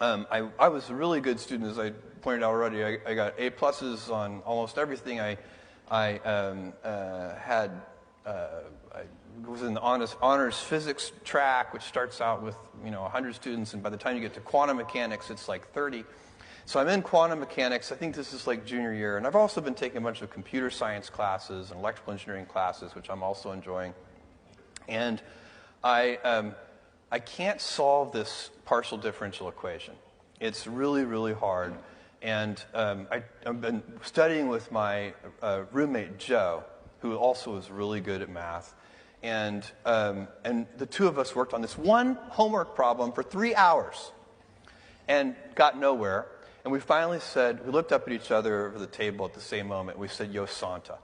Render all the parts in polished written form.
I was a really good student, as I pointed out already. I got A pluses on almost everything. I was in the honors physics track, which starts out with 100 students, and by the time you get to quantum mechanics, it's like 30. So I'm in quantum mechanics. I think this is like junior year, and I've also been taking a bunch of computer science classes and electrical engineering classes, which I'm also enjoying. And I can't solve this partial differential equation. It's really, really hard. And I've been studying with my roommate, Joe, who also is really good at math. And the two of us worked on this one homework problem for 3 hours and got nowhere. And we finally said, we looked up at each other over the table at the same moment. We said, Yo Santa.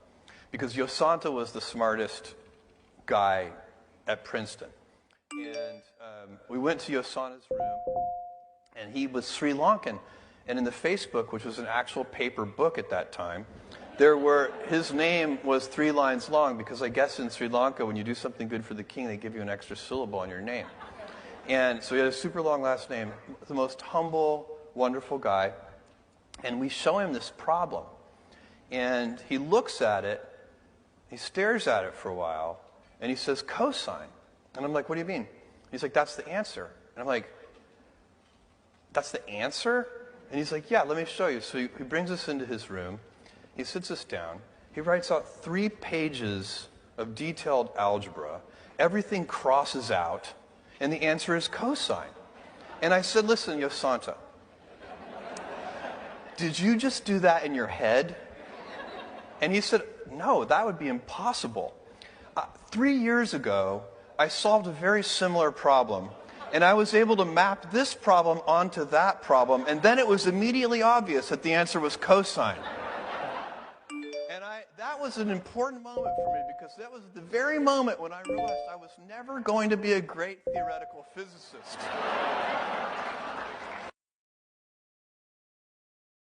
Because Yo Santa was the smartest guy at Princeton. And we went to Yo Santa's room, and he was Sri Lankan. And in the Facebook, which was an actual paper book at that time, his name was 3 lines long, because I guess in Sri Lanka, when you do something good for the king, they give you an extra syllable on your name. And so he had a super long last name, the most humble, wonderful guy. And we show him this problem. And he looks at it, he stares at it for a while, and he says, cosine. And I'm like, what do you mean? He's like, that's the answer. And I'm like, that's the answer? And he's like, yeah, let me show you. So he brings us into his room. He sits us down. He writes out 3 pages of detailed algebra. Everything crosses out, and the answer is cosine. And I said, listen, Yo Santa, did you just do that in your head? And he said, no, that would be impossible. 3 years ago, I solved a very similar problem, and I was able to map this problem onto that problem, and then it was immediately obvious that the answer was cosine. And that was an important moment for me, because that was the very moment when I realized I was never going to be a great theoretical physicist.